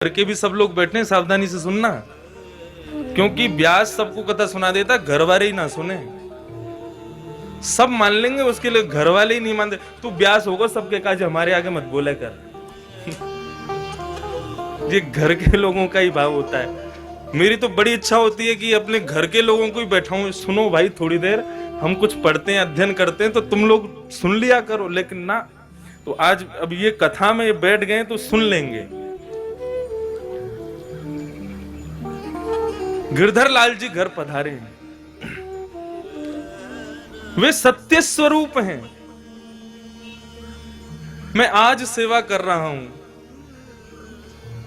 करके भी सब लोग बैठे, सावधानी से सुनना, क्योंकि व्यास सबको कथा सुना देता, घर वाले ही ना सुने। सब मान लेंगे, उसके लिए घर वाले ही नहीं मानते। तू व्यास होगा सबके काज, हमारे आगे मत बोले कर। ये घर के लोगों का ही भाव होता है। मेरी तो बड़ी इच्छा होती है कि अपने घर के लोगों को ही बैठाऊं, सुनो भाई थोड़ी देर, हम कुछ पढ़ते हैं, अध्ययन करते हैं, तो तुम लोग सुन लिया करो। लेकिन ना, तो आज अब ये कथा में बैठ गए तो सुन लेंगे। गिरधर लाल जी घर पधारे हैं, वे सत्य स्वरूप हैं। मैं आज सेवा कर रहा हूं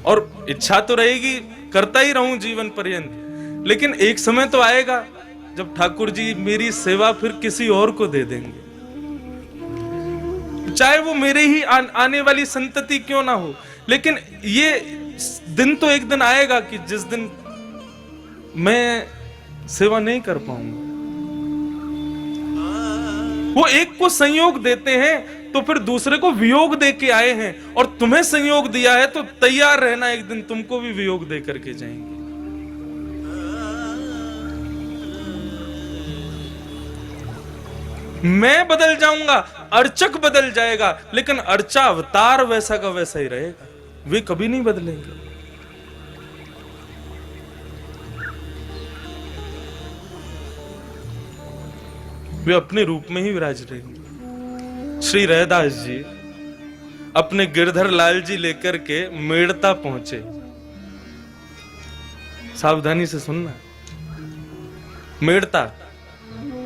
और इच्छा तो रहेगी करता ही रहूं जीवन पर्यंत, लेकिन एक समय तो आएगा जब ठाकुर जी मेरी सेवा फिर किसी और को दे देंगे, चाहे वो मेरे ही आने वाली संतति क्यों ना हो। लेकिन ये दिन तो एक दिन आएगा कि जिस दिन मैं सेवा नहीं कर पाऊंगा। वो एक को संयोग देते हैं तो फिर दूसरे को वियोग दे के आए हैं, और तुम्हें संयोग दिया है तो तैयार रहना, एक दिन तुमको भी वियोग दे करके जाएंगे। मैं बदल जाऊंगा, अर्चक बदल जाएगा, लेकिन अर्चा अवतार वैसा का वैसा ही रहेगा, वे कभी नहीं बदलेंगे। वे अपने रूप में ही विराज रहे। श्री रैदास जी अपने गिरधर लाल जी लेकर के मेड़ता पहुंचे। सावधानी से सुनना, मेड़ता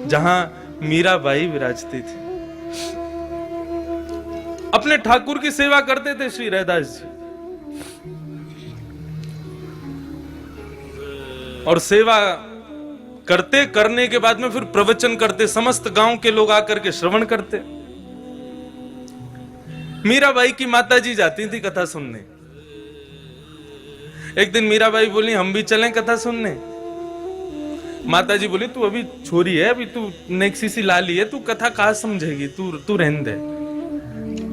जहां मीराबाई विराजती थी, अपने ठाकुर की सेवा करते थे श्री रैदास जी। और सेवा करने के बाद में फिर प्रवचन करते, समस्त गांव के लोग आकर के श्रवण करते। मीराबाई की माताजी जाती थी कथा सुनने। एक दिन मीराबाई बोली हम भी चलें कथा सुनने। माताजी बोली तू अभी छोरी है, अभी तू नेक्सी सी लाली है, तू कथा कहाँ समझेगी, तू रहने दे।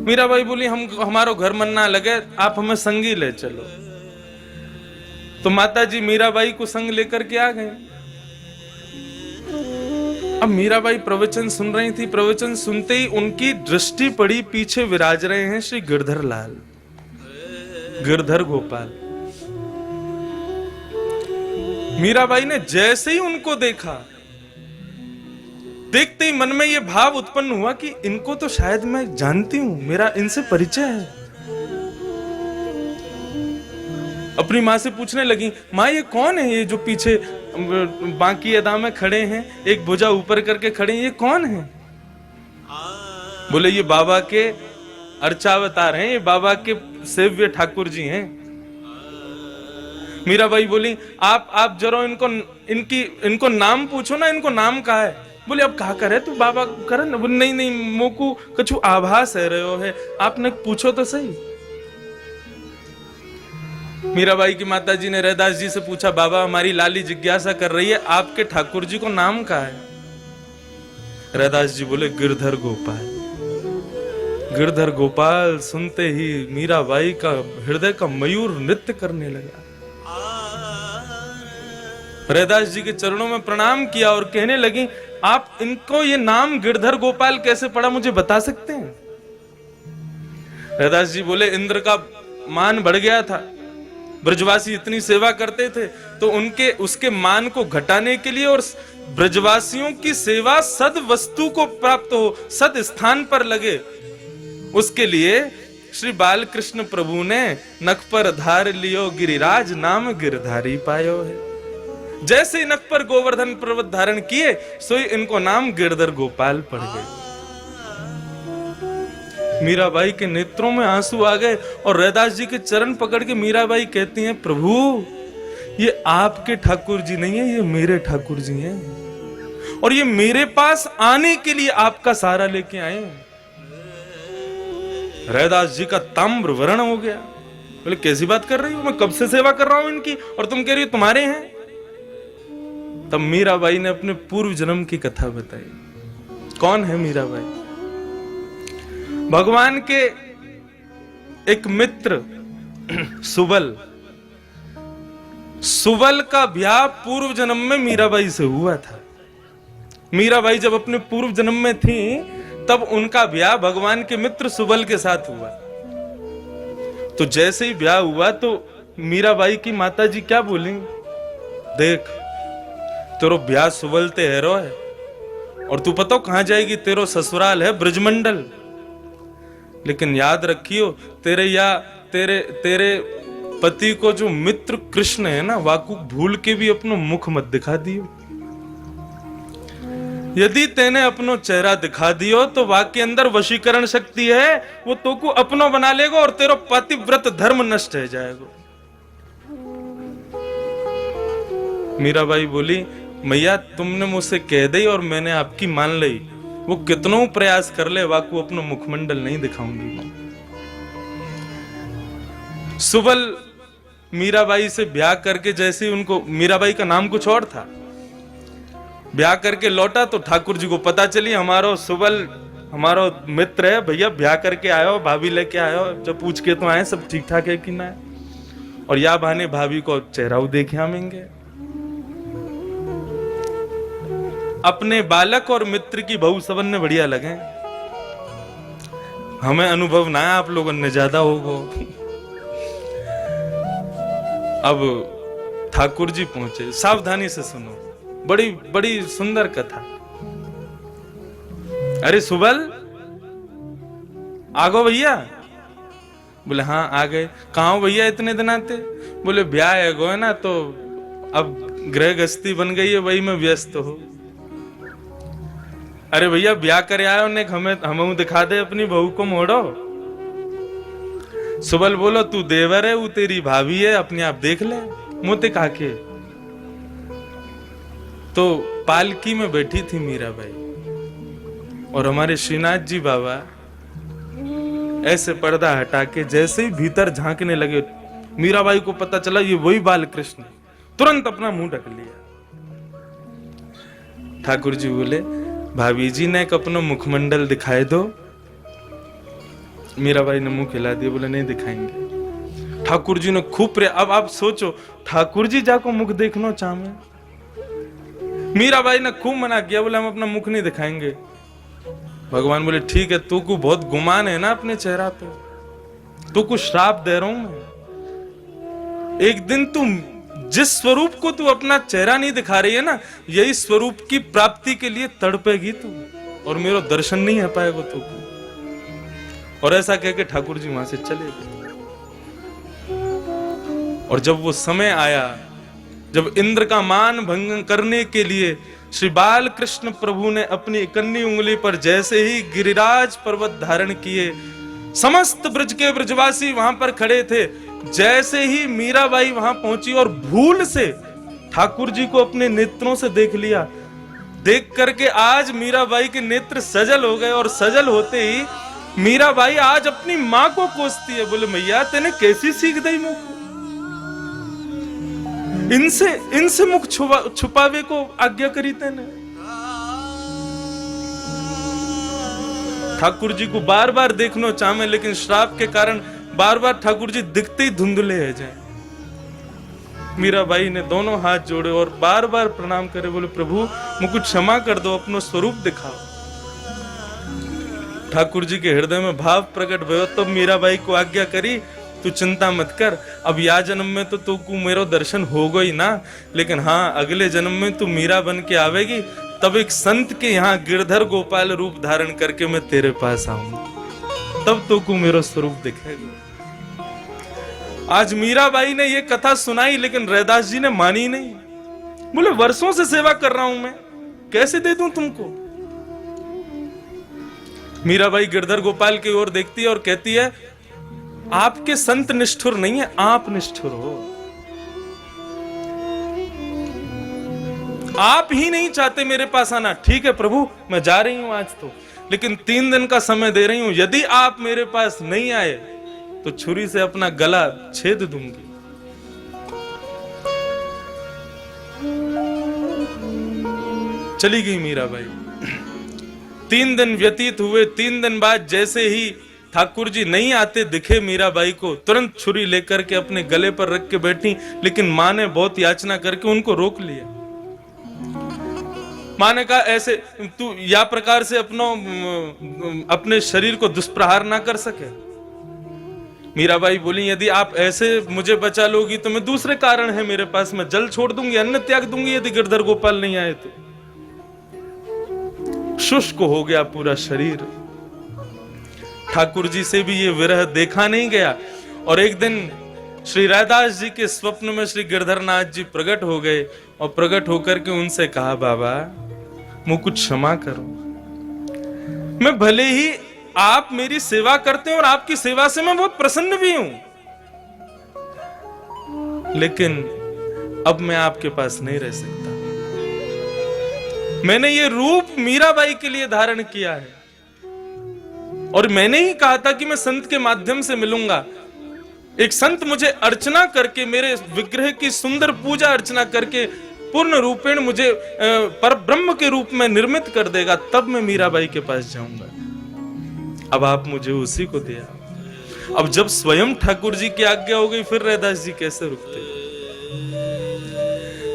मीराबाई बोली हमारो घर मन ना लगे, आप हमें संगी ले चलो। तो माताजी मीराबाई को संग लेकर के आ गए। अब मीराबाई प्रवचन सुन रही थी, प्रवचन सुनते ही उनकी दृष्टि पड़ी, पीछे विराज रहे हैं श्री गिरधर लाल, गिरधर गोपाल। मीराबाई ने जैसे ही उनको देखा, देखते ही मन में यह भाव उत्पन्न हुआ कि इनको तो शायद मैं जानती हूं, मेरा इनसे परिचय है। अपनी माँ से पूछने लगी, माँ ये कौन है, ये जो पीछे बांकी अदा में खड़े हैं, एक भुजा ऊपर करके खड़े हैं, ये कौन है? बोले ये बाबा के अर्चावतार हैं, ये बाबा के सेव्य ठाकुर जी हैं। मीराबाई बोली आप जरा इनको नाम पूछो ना, इनको नाम कहा है? बोले अब कहा करे तू बाबा करे ना। बोले नहीं मोकू कछु आभास है रहे है, आपने पूछो तो सही। मीराबाई की माताजी ने रैदास जी से पूछा, बाबा हमारी लाली जिज्ञासा कर रही है, आपके ठाकुर जी को नाम क्या है? रैदास जी बोले गिरधर गोपाल। गिरधर गोपाल सुनते ही मीराबाई का हृदय का मयूर नृत्य करने लगा। रैदास जी के चरणों में प्रणाम किया और कहने लगी, आप इनको ये नाम गिरधर गोपाल कैसे पड़ा, मुझे बता सकते हैं? रैदास जी बोले इंद्र का मान बढ़ गया था, ब्रजवासी इतनी सेवा करते थे, तो उसके मान को घटाने के लिए और ब्रजवासियों की सेवा सद वस्तु को प्राप्त हो, सद स्थान पर लगे, उसके लिए श्री बालकृष्ण प्रभु ने नख पर धार लियो गिरिराज, नाम गिरधारी पायो है। जैसे ही नख पर गोवर्धन पर्वत धारण किए, सोई इनको नाम गिरधर गोपाल पड़ गए। मीराबाई के नेत्रों में आंसू आ गए और रैदास जी के चरण पकड़ के मीराबाई कहती हैं, प्रभु ये आपके ठाकुर जी नहीं है, ये मेरे ठाकुर जी हैं, और ये मेरे पास आने के लिए आपका सहारा लेके आए हैं। रैदास जी का ताम्र वर्ण हो गया। बोले कैसी बात कर रही हो, मैं कब से सेवा कर रहा हूं इनकी, और तुम कह रही हो तुम्हारे हैं? तब मीराबाई ने अपने पूर्व जन्म की कथा बताई। कौन है मीराबाई? भगवान के एक मित्र सुबल सुबल का ब्याह पूर्व जन्म में मीराबाई से हुआ था। मीराबाई जब अपने पूर्व जन्म में थी तब उनका ब्याह भगवान के मित्र सुबल के साथ हुआ। तो जैसे ही ब्याह हुआ तो मीराबाई की माताजी क्या बोली, देख तेरो ब्याह सुबल ते हैरो है और तू पता कहां जाएगी, तेरो ससुराल है ब्रजमंडल, लेकिन याद रखियो तेरे पति को जो मित्र कृष्ण है ना, वाकु भूल के भी अपनो मुख मत दिखा दियो। यदि तेने अपनो चेहरा दिखा दियो तो वाक के अंदर वशीकरण शक्ति है, वो तो को अपनो बना लेगा और तेरा पतिव्रत धर्म नष्ट हो जाएगा। मीराबाई बोली, मैया तुमने मुझसे कह दी और मैंने आपकी मान ली, वो कितनों प्रयास कर ले वाकु अपनो मुखमंडल नहीं दिखाऊंगी। सुबल मीराबाई से ब्याह करके, जैसे उनको, मीराबाई का नाम कुछ और था, ब्याह करके लौटा तो ठाकुर जी को पता चली हमारो सुबल हमारो मित्र है, भैया ब्याह करके आयो, भाभी लेके आयो। जब पूछ के तो आए सब ठीक ठाक है कि ना है, और या बहाने भाभी को चेहरा देखे आमेंगे। अपने बालक और मित्र की बहू सबन ने बढ़िया लगे, हमें अनुभव ना है, आप लोगों ने ज्यादा होगो। अब ठाकुर जी पहुंचे, सावधानी से सुनो, बड़ी बड़ी सुंदर कथा। अरे सुबल आगो भैया, बोले हाँ आ गए। कहाँ हो भैया इतने दिन आते? बोले ब्याह है गो है ना, तो अब गृह गृहस्थी बन गई है, वही में व्यस्त हो। अरे भैया ब्याह करे आयो ने, हमें दिखा दे अपनी बहू को मोड़ो। सुबल बोलो तू देवर है, वो तेरी भाभी है, अपने आप देख ले मोते काके। तो पालकी में बैठी थी मीराबाई और हमारे श्रीनाथ जी बाबा ऐसे पर्दा हटा के जैसे ही भीतर झांकने लगे, मीराबाई को पता चला ये वही बाल कृष्ण, तुरंत अपना मुंह ढक लिया। ठाकुर जी बोले, भाभी जी ने अपना मुखमंडल दिखाए दो। मीराबाई ने मुंह खिला दिया, बोले नहीं दिखाएंगे। ठाकुर जी ने खूब अब आप सोचो, ठाकुर जी जाको मुख देखना चाहे, मीराबाई ने खूब मना किया, बोले हम अपना मुख नहीं दिखाएंगे। भगवान बोले ठीक है, तू को बहुत गुमान है ना अपने चेहरा पे, तू को श्राप दे रहा हूं मैं। एक दिन तुम जिस स्वरूप को तू अपना चेहरा नहीं दिखा रही है ना, यही स्वरूप की प्राप्ति के लिए तड़पेगी तू, और मेरा दर्शन नहीं हो पाएगा तू को। और ऐसा कह के ठाकुर जी वहां से चले गए। और जब वो समय आया, जब इंद्र का मान भंग करने के लिए श्री बाल कृष्ण प्रभु ने अपनी कन्नी उंगली पर जैसे ही गिरिराज पर्वत धारण किए, समस्त ब्रज के ब्रजवासी वहां पर खड़े थे। जैसे ही मीराबाई वहां पहुंची और भूल से ठाकुर जी को अपने नेत्रों से देख लिया, देख करके आज मीराबाई के नेत्र सजल हो गए। और सजल होते ही मीराबाई आज अपनी मां को कोसती है, बोले मैया तेने कैसी सीख दी मुख, इनसे मुख छुपावे को आज्ञा करी तेने। ठाकुर जी को बार बार देखना चाहे, लेकिन श्राप के कारण बार बार ठाकुर जी दिखते ही धुंधले है जाए। मीराबाई ने दोनों हाथ जोड़े और बार बार प्रणाम करे, बोले प्रभु मुझको क्षमा कर दो, अपनो स्वरूप दिखाओ। ठाकुर जी के हृदय में भाव प्रकट भयो, तब मीराबाई को आज्ञा करी, तू चिंता मत कर, अब या जन्म में तो तू को मेरा दर्शन होगा ही ना, लेकिन हाँ अगले जन्म में तू मीरा बन के आवेगी, तब एक संत के यहाँ गिरधर गोपाल रूप धारण करके मैं तेरे पास आऊंगा, तब तो को मेरा स्वरूप दिखेगा। आज मीराबाई ने ये कथा सुनाई, लेकिन रैदास जी ने मानी नहीं। बोले वर्षों से सेवा कर रहा हूं मैं, कैसे दे दूं तुमको। मीराबाई गिरधर गोपाल की ओर देखती है और कहती है, आपके संत निष्ठुर नहीं है, आप निष्ठुर हो। आप ही नहीं चाहते मेरे पास आना। ठीक है प्रभु मैं जा रही हूं आज तो, लेकिन 3 दिन का समय दे रही हूं, यदि आप मेरे पास नहीं आए तो छुरी से अपना गला छेद दूंगी। चली गई मीराबाई। 3 दिन व्यतीत हुए। 3 दिन बाद जैसे ही ठाकुर जी नहीं आते दिखे मीराबाई को, तुरंत छुरी लेकर के अपने गले पर रख के बैठी, लेकिन मां ने बहुत याचना करके उनको रोक लिया। मां ने कहा ऐसे तू या प्रकार से अपने शरीर को दुष्प्रहार ना कर सके। मीराबाई बोली यदि आप ऐसे मुझे बचा लोगी तो मैं दूसरे कारण है मेरे पास, मैं जल छोड़ दूंगी, अन्न त्याग दूंगी यदि गिरधर गोपाल नहीं आए तो। शुष्क हो गया पूरा शरीर। ठाकुर जी से भी ये विरह देखा नहीं गया। और एक दिन श्री रैदास जी के स्वप्न में श्री गिरधरनाथ जी प्रकट हो गए और प्रकट होकर के उनसे कहा बाबा मुझको क्षमा करो, मैं भले ही आप मेरी सेवा करते हैं और आपकी सेवा से मैं बहुत प्रसन्न भी हूं, लेकिन अब मैं आपके पास नहीं रह सकता। मैंने ये रूप मीराबाई के लिए धारण किया है और मैंने ही कहा था कि मैं संत के माध्यम से मिलूंगा। एक संत मुझे अर्चना करके, मेरे विग्रह की सुंदर पूजा अर्चना करके पूर्ण रूपेण मुझे पर ब्रह्म के रूप में निर्मित कर देगा, तब मैं मीराबाई के पास जाऊंगा। अब आप मुझे उसी को दिया। अब जब स्वयं ठाकुर जी की आज्ञा हो गई, फिर रैदास जी कैसे रुकते?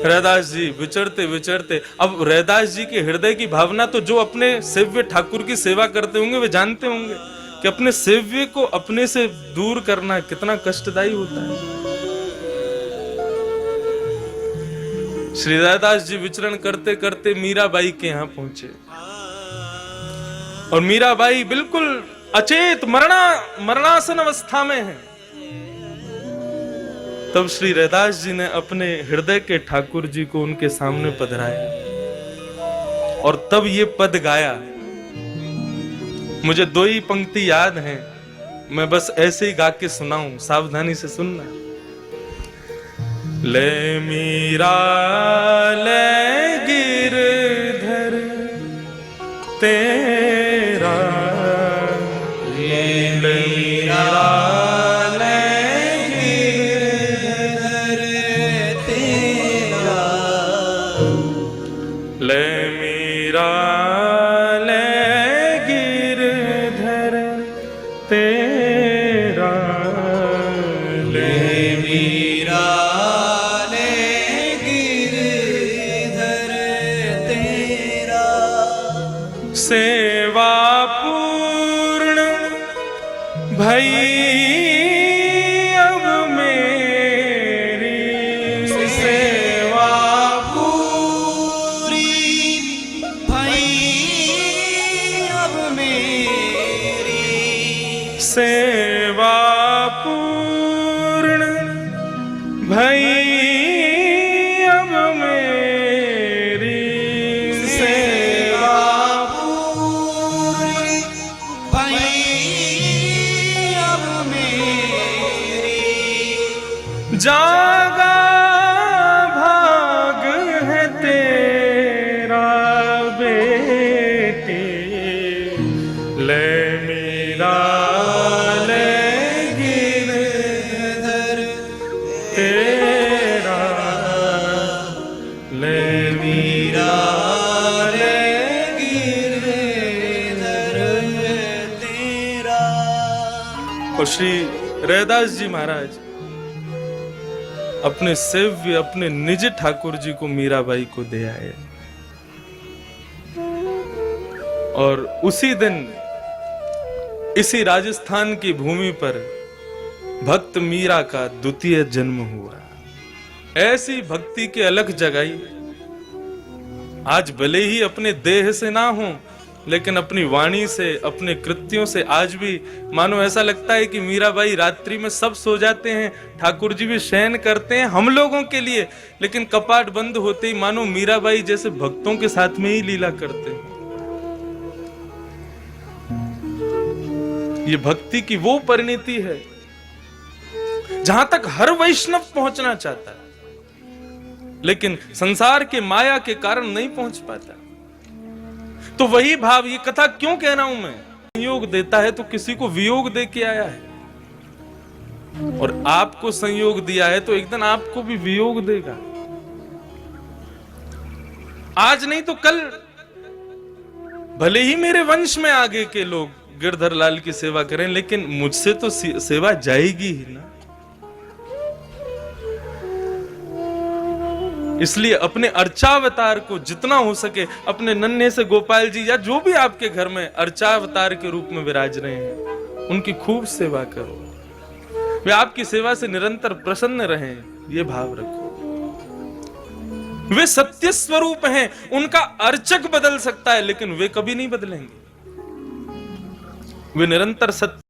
रैदास जी विचरते विचरते, अब रैदास जी के हृदय की भावना तो जो अपने सेव्य ठाकुर की सेवा करते होंगे वे जानते होंगे कि अपने सेव्य को अपने से दूर करना कितना कष्टदायी होता है। श्री रैदास जी विचरण करते करते मीराबाई के यहां पहुंचे और मीराबाई बिल्कुल अचेत मरणासन अवस्था में है। तब श्री रैदास जी ने अपने हृदय के ठाकुर जी को उनके सामने पधराया और तब ये पद गाया। मुझे 2 ही पंक्ति याद हैं, मैं बस ऐसे ही गा के सुनाऊं, सावधानी से सुनना। ले मीरा ले गिरधर तेरा, ले मीरा सेवा पूर्ण भई अब मेरी, सेवा पूरी भई अब मेरी, सेवा पूर्ण भई अब मेरी, जागा भाग है तेरा बेटी, ले मीरा ले गिरधर तेरा, ले मीरा ले गिरधर तेरा। और श्री रैदास जी महाराज अपने सेव्य, अपने निज ठाकुर जी को मीराबाई को दे आए और उसी दिन इसी राजस्थान की भूमि पर भक्त मीरा का द्वितीय जन्म हुआ। ऐसी भक्ति के अलख जगाई। आज भले ही अपने देह से ना हो, लेकिन अपनी वाणी से, अपने कृत्यों से आज भी मानो ऐसा लगता है कि मीराबाई रात्रि में सब सो जाते हैं, ठाकुर जी भी शयन करते हैं हम लोगों के लिए, लेकिन कपाट बंद होते ही मानो मीराबाई जैसे भक्तों के साथ में ही लीला करते हैं। ये भक्ति की वो परिणति है जहां तक हर वैष्णव पहुंचना चाहता है, लेकिन संसार के माया के कारण नहीं पहुंच पाता। तो वही भाव, ये कथा क्यों कह रहा हूं मैं, संयोग देता है तो किसी को वियोग दे के आया है और आपको संयोग दिया है तो एक दिन आपको भी वियोग देगा। आज नहीं तो कल भले ही मेरे वंश में आगे के लोग गिरधर लाल की सेवा करें, लेकिन मुझसे तो सेवा जाएगी ही ना। इसलिए अपने अर्चावतार को जितना हो सके, अपने नन्हे से गोपाल जी या जो भी आपके घर में अर्चावतार के रूप में विराज रहे हैं, उनकी खूब सेवा करो। वे आपकी सेवा से निरंतर प्रसन्न रहें, ये भाव रखो। वे सत्य स्वरूप हैं, उनका अर्चक बदल सकता है लेकिन वे कभी नहीं बदलेंगे। वे निरंतर सत्य